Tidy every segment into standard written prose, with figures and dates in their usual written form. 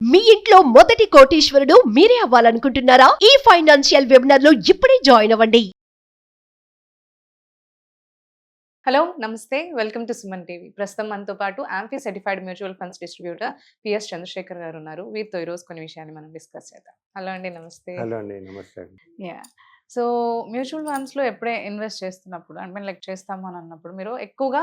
మీ ఇంట్లో మొదటి కోటీశ్వరుడు మీరే అవ్వాలనుకుంటున్నారా? ఈ ఫైనాన్షియల్ వెబినార్ లో ఇప్పుడే జాయిన్ అవ్వండి. హలో నమస్తే వెల్కమ్ టు సుమన్ టీవీ. ప్రస్తుతం మనతో పాటు AMFI certified mutual funds distributor PS Chandrasekhar garu ఉన్నారు. వీరితో ఈరోజు కొన్ని విషయాన్ని మనం డిస్కస్ చేద్దాం. హలో అండి, నమస్తే. హలో అండి, నమస్తే అండి. యా సో మ్యూచువల్ ఫండ్స్లో ఎప్పుడే ఇన్వెస్ట్ చేస్తున్నప్పుడు అంటే లైక్ చేస్తాము అని అన్నప్పుడు మీరు ఎక్కువగా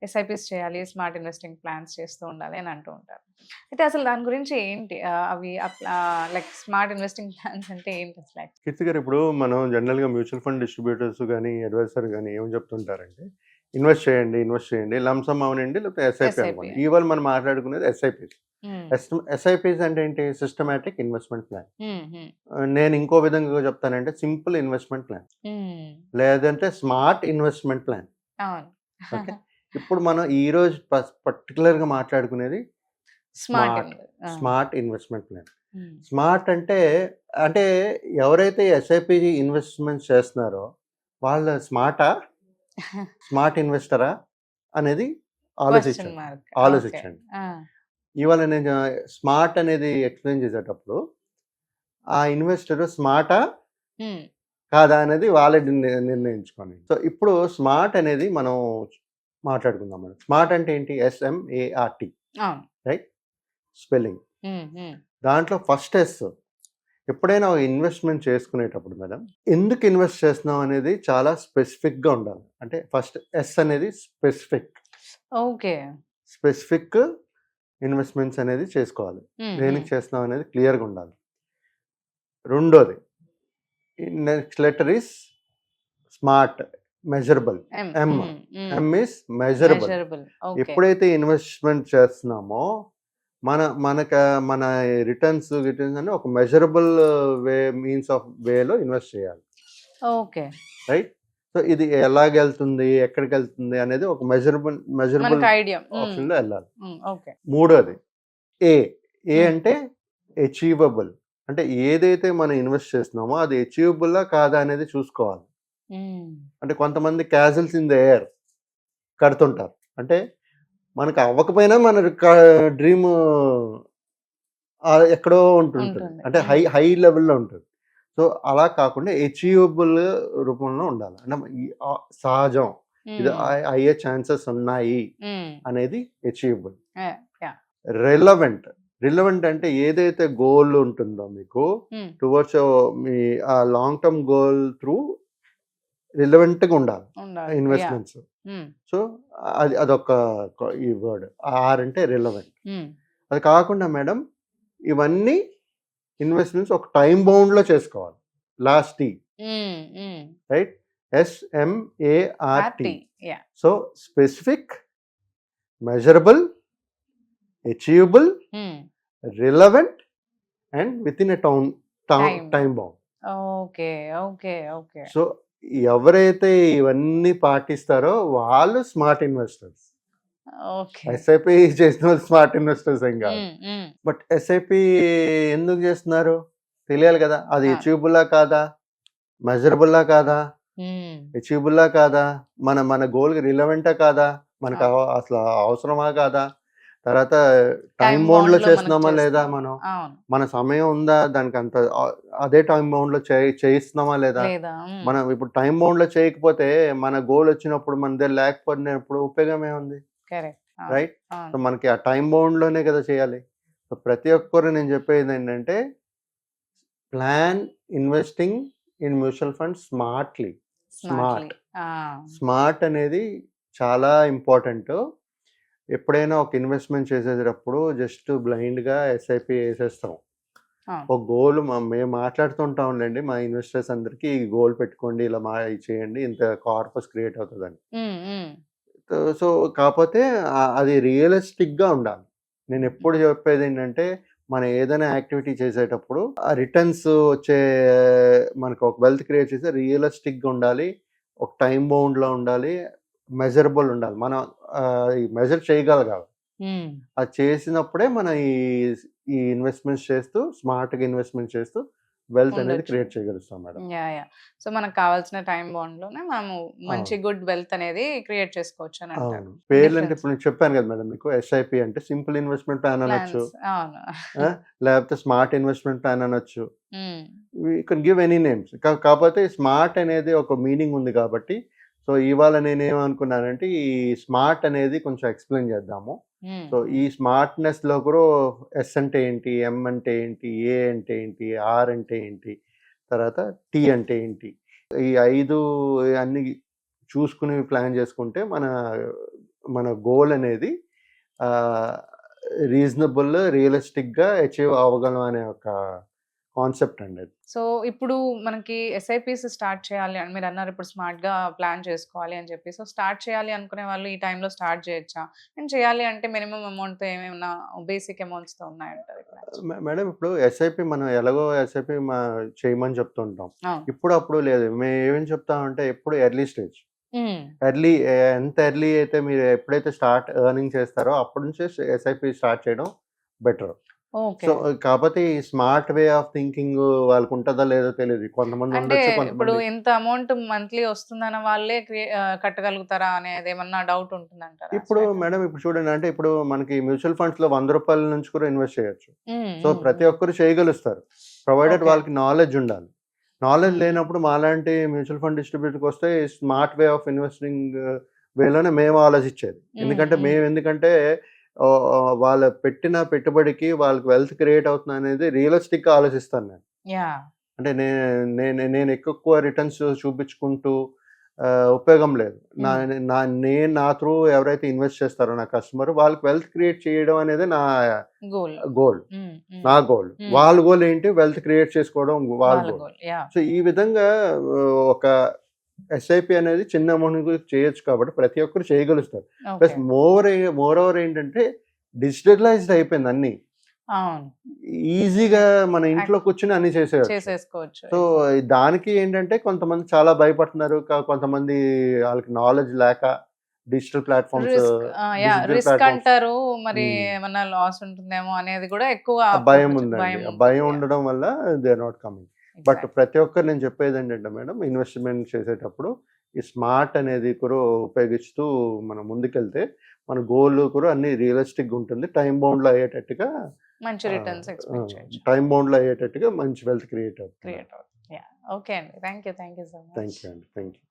ఎస్ఐపిస్ చేయాలి, స్మార్ట్ ఇన్వెస్టింగ్ ప్లాన్స్ చేస్తూ ఉండాలి అని అంటూ ఉంటారు. అయితే అసలు దాని గురించి ఏంటి అవి లైక్ స్మార్ట్ ఇన్వెస్టింగ్ ప్లాన్స్ అంటే ఏంటి అసలు? కీర్తి గారు, ఇప్పుడు మనం జనరల్గా మ్యూచువల్ ఫండ్ డిస్ట్రిబ్యూటర్స్ కానీ అడ్వైజర్ కానీ ఏం చెప్తుంటారంటే ఇన్వెస్ట్ చేయండి, లంసమ్ అవనండి, లేకపోతే ఎస్ఐపి అనుకోండి. ఇవాళ మనం మాట్లాడుకునేది ఎస్ఐపిస్. ఎస్ఐపిస్ అంటే ఏంటి? Systematic investment plan. నేను ఇంకో విధంగా చెప్తానంటే సింపుల్ ఇన్వెస్ట్మెంట్ ప్లాన్, లేదంటే స్మార్ట్ ఇన్వెస్ట్మెంట్ ప్లాన్. ఓకే, ఇప్పుడు మనం ఈ రోజు పర్టికులర్గా మాట్లాడుకునేది స్మార్ట్ ఇన్వెస్ట్మెంట్ ప్లాన్. స్మార్ట్ అంటే ఎవరైతే ఎస్ఐపి ఇన్వెస్ట్మెంట్ చేస్తున్నారో వాళ్ళ స్మార్ట్ ఇన్వెస్టరా అనేది ఆలోచించండి. ఇవాళ నేను స్మార్ట్ అనేది ఎక్స్ప్లెయిన్ చేసేటప్పుడు ఆ ఇన్వెస్టర్ స్మార్టా కాదా అనేది వాళ్ళే నిర్ణయించుకోండి. సో ఇప్పుడు స్మార్ట్ అనేది మనం మాట్లాడుకుందాం. మనం స్మార్ట్ అంటే ఏంటి? SMART, right? స్పెల్లింగ్. దాంట్లో ఫస్ట్ ఎస్. ఎప్పుడైనా ఇన్వెస్ట్మెంట్ చేసుకునేటప్పుడు మేడం ఎందుకు ఇన్వెస్ట్ చేస్తున్నాం అనేది చాలా స్పెసిఫిక్గా ఉండాలి. అంటే ఫస్ట్ ఎస్ అనేది స్పెసిఫిక్ ఇన్వెస్ట్మెంట్స్ అనేది చేసుకోవాలి. దేనికి చేస్తున్నాం అనేది క్లియర్గా ఉండాలి. రెండోది, next letter is smart, measurable. M is measurable. ఎప్పుడైతే ఇన్వెస్ట్మెంట్ చేస్తున్నామో మన రిటర్న్స్ అని ఒక మెజరబుల్ మీన్స్ ఆఫ్ వేలో ఇన్వెస్ట్ చేయాలి. Okay, right? సో ఇది ఎలాగెళ్తుంది, ఎక్కడికి వెళ్తుంది అనేది ఒక మెజరబుల్ ఆప్షన్ లో వెళ్ళాలి. మూడోది ఏ అంటే అచీవబుల్. అంటే ఏదైతే మనం ఇన్వెస్ట్ చేస్తున్నామో అది అచీవబుల్లా కాదా అనేది చూసుకోవాలి. అంటే కొంతమంది క్యాజల్స్ ఇన్ ద ఎయిర్ కడుతుంటారు. అంటే మనకు అవ్వకపోయినా మన డ్రీమ్ ఎక్కడో ఉంటుంటుంది. అంటే హై లెవెల్లో ఉంటుంది. సో అలా కాకుండా అచీవబుల్ రూపంలో ఉండాలి. అంటే సహజం, ఇది అయ్యే ఛాన్సెస్ ఉన్నాయి అనేది అచీవబుల్. రిలవెంట్ అంటే ఏదైతే గోల్ ఉంటుందో మీకు టువర్డ్స్ మీ ఆ లాంగ్ టర్మ్ గోల్ త్రూ రిలవెంట్గా ఉండాలి ఇన్వెస్ట్మెంట్స్. సో అదొక ఈ వర్డ్ ఆర్ అంటే రిలవెంట్. అది కాకుండా మేడం ఇవన్నీ ఇన్వెస్ట్మెంట్స్ ఒక టైం బౌండ్ లో చేసుకోవాలి. Last right? SMART. So specific, measurable, achievable, relevant and with in a time bound. So ఎవరైతే ఇవన్నీ పాటిస్తారో వాళ్ళు స్మార్ట్ ఇన్వెస్టర్స్. ఎస్ఐపి చేసిన వాళ్ళు స్మార్ట్ ఇన్వెస్టర్స్ ఏం కాదు. బట్ ఎస్ఐపి ఎందుకు చేస్తున్నారు తెలియాలి కదా. అది అచీవబుల్లా కాదా, మెజరబుల్లా కాదా, అచీవబుల్లా కాదా, మన గోల్కి రిలవెంటా కాదా, మనకు అసలు అవసరమా కాదా, తర్వాత టైం బౌండ్ లో చేస్తున్నామా లేదా, మన సమయం ఉందా దానికి, అంత అదే టైం బౌండ్ లో చేయిస్తున్నామా లేదా. మనం ఇప్పుడు టైం బౌండ్ లో చేయకపోతే మన గోల్ వచ్చినప్పుడు మన దగ్గర లేకపోయినప్పుడు ఉపయోగం ఏముంది, రైట్? సో మనకి ఆ టైం బౌండ్ లోనే కదా చేయాలి. సో ప్రతి ఒక్కరు నేను చెప్పేది ఏంటంటే plan investing in mutual fund smartly. Smart అనేది చాలా ఇంపార్టెంట్. ఎప్పుడైనా ఒక ఇన్వెస్ట్మెంట్ చేసేటప్పుడు జస్ట్ బ్లైండ్గా ఎస్ఐపి వేసేస్తాం. ఒక గోల్ మేము మాట్లాడుతుంటాంలేండి మా ఇన్వెస్టర్స్ అందరికి, ఈ గోల్ పెట్టుకోండి, ఇలా చేయండి, ఇంత కార్పస్ క్రియేట్ అవుతుందని. సో కాకపోతే అది రియలిస్టిక్గా ఉండాలి. నేను ఎప్పుడు చెప్పేది ఏంటంటే మనం ఏదైనా యాక్టివిటీ చేసేటప్పుడు ఆ రిటర్న్స్ వచ్చే మనకు ఒక వెల్త్ క్రియేట్ చేసే రియలిస్టిక్గా ఉండాలి, ఒక టైం బౌండ్లో ఉండాలి, మెజరబుల్ ఉండాలి. మనం మెజర్ చేయగలగాలి. అది చేసినప్పుడే మనం ఈ ఇన్వెస్ట్మెంట్స్ చేస్తూ స్మార్ట్గా ఇన్వెస్ట్మెంట్ చేస్తూ వెల్త్ అనేది ఉండొచ్చు. క్రియేట్ చేయగలుగుతాం మేడం. యా. సో మనకు కావాల్సిన టైం బాండ్ లోనే మనము మంచి గుడ్ వెల్త్ అనేది క్రియేట్ చేసుకోవచ్చు అని అంటారు. అవును. పేర్లు అంటే Difference. ఇప్పుడు నేను చెప్పాను కదా మేడం మీకు, ఎస్ఐపి అంటే సింపుల్ ఇన్వెస్ట్మెంట్ ప్లాన్ అనొచ్చు, Plans. అవును. లేకపోతే స్మార్ట్ ఇన్వెస్ట్మెంట్ ప్లాన్ అనొచ్చు. Um, you can give any names. కాకపోతే స్మార్ట్ అనేది ఒక మీనింగ్ ఉంది కాబట్టి, సో ఇవాళ నేనేమనుకున్నానంటే ఈ స్మార్ట్ అనేది కొంచెం ఎక్స్ప్లెయిన్ చేద్దాము. ఉమ్, సో ఈ స్మార్ట్నెస్ లో కూడా ఎస్ అంటే ఏంటి, ఎం అంటే ఏంటి, ఏ అంటే ఏంటి, ఆర్ అంటే ఏంటి, తర్వాత టీ అంటే ఏంటి, ఈ 5 అన్ని చూసుకుని ప్లాన్ చేసుకుంటే మన మన గోల్ అనేది రీజనబుల్, రియలిస్టిక్గా అచీవ్ అవ్వగలం అనే ఒక కాన్సెప్ట్ అండి అది. సో ఇప్పుడు మనకి ఎస్ఐపిస్ స్టార్ట్ చేయాలి అని మీరు అన్నారు, ఇప్పుడు స్మార్ట్ గా ప్లాన్ చేసుకోవాలి అని చెప్పి. సో స్టార్ట్ చేయాలి అనుకునే వాళ్ళు ఈ టైంలో స్టార్ట్ చేయొచ్చా? అండ్ చేయాలి అంటే మినిమం అమౌంట్ తో ఏమైనా బేసిక్ అమౌంట్స్ తో ఉన్నాయంటారు ఇక్కడ? మేడం ఇప్పుడు ఎస్ఐపి మనం ఎలాగో ఎస్ఐపి చేయమని చెప్తుంటాం, అవును. ఇప్పుడు అప్పుడు లేదు. మేము ఏమేమి చెప్తామంటే ఎప్పుడు ఎర్లీ స్టేజ్, ఉమ్, ఎంత ఎర్లీ అయితే మీరు ఎప్పుడైతే స్టార్ట్ ఎర్నింగ్ చేస్తారో అప్పటి నుంచే ఎస్ఐపి స్టార్ట్ చేయడం బెటర్. ఓకే. సో కాకపోతే ఈ స్మార్ట్ వే ఆఫ్ థింకింగ్ వాళ్ళకు ఉంటుందో లేదో తెలియదు. కొంతమంది అంటే ఉండొచ్చు, ఇప్పుడు కొంతమంది ఇంత అమౌంట్ మంత్లీ వస్తుందన్న వాళ్ళే కట్టగలుగుతారా అనేది ఏమన్నా డౌట్ ఉంటుందంటారా? ఇప్పుడు మేడం ఇప్పుడు చూడండి, అంటే ఇప్పుడు మనకి మ్యూచువల్ ఫండ్స్ లో 100 రూపాయల నుంచి కూడా ఇన్వెస్ట్ చేయొచ్చు. సో ప్రతి ఒక్కరు చేయగలుగుతారు, ప్రొవైడెడ్ Okay. వాళ్ళకి నాలెడ్జ్ ఉండాలి. Knowledge Hmm. లేనప్పుడు మాలాంటి మ్యూచువల్ ఫండ్ డిస్ట్రిబ్యూటర్కి వస్తే స్మార్ట్ వే ఆఫ్ ఇన్వెస్టింగ్ వేలోనే మేము ఆలోచించేది. ఎందుకంటే వాళ్ళ పెట్టిన పెట్టుబడికి వాళ్ళకి వెల్త్ క్రియేట్ అవుతుంది అనేది రియలిస్టిక్ గా ఆలోచిస్తాను నేను. యా. అంటే నేను ఎక్కువ రిటర్న్స్ చూపించుకుంటూ ఉపయోగం లేదు. నా త్రూ ఎవరైతే ఇన్వెస్ట్ చేస్తారో నా కస్టమర్, వాళ్ళకి వెల్త్ క్రియేట్ చేయడం అనేది నా గోల్. గోల్. నా గోల్, వాళ్ళ గోల్ ఏంటి, వెల్త్ క్రియేట్ చేసుకోవడం వాళ్ళ వాళ్ళ గోల్. గోల్. యా. సో ఈ విధంగా ఒక ఎస్ఐపి అనేది చిన్న అమౌంట్ చేయొచ్చు కాబట్టి ప్రతి ఒక్కరు చేయగలుగుతారు. Plus okay. మోర్ ఓవర్ ఏంటంటే డిజిటలైజ్డ్ అయిపోయింది అన్ని, అవును. ఈజీగా మన ఇంట్లో కూర్చుని అన్ని చేసేయచ్చు. చేసేసుకోవచ్చు. సో దానికి ఏంటంటే కొంతమంది చాలా భయపడుతున్నారు, కొంతమంది వాళ్ళకి నాలెడ్జ్ లేక డిజిటల్ ప్లాట్ఫామ్స్, రిస్క్ అంటారు, మరి ఏమన్నా లాస్ ఉంటుందేమో అనేది కూడా ఎక్కువ భయం ఉందండి. ఆ భయం ఉండడం వల్ల they are not coming. But ప్రతి ఒక్కరు నేను చెప్పేది ఏంటంటే మేడం, ఇన్వెస్ట్మెంట్ చేసేటప్పుడు ఈ స్మార్ట్ అనేది కూడా ఉపయోగిస్తూ మనం ముందుకెళ్తే మన గోల్ కూడా అన్ని రియలిస్టిక్గా ఉంటుంది, టైం బౌండ్లో అయ్యేటట్టుగా, మంచి రిటర్న్స్ ఎక్స్పెక్ట్ చేయొచ్చు. టైం బౌండ్లో అయ్యేటట్టుగా మంచి వెల్త్ క్రియేట్ అవుతుంది. క్రియేట్ అవుతుంది. యా. ఓకే అండి. Thank you so much. Thank you అండి. Thank you.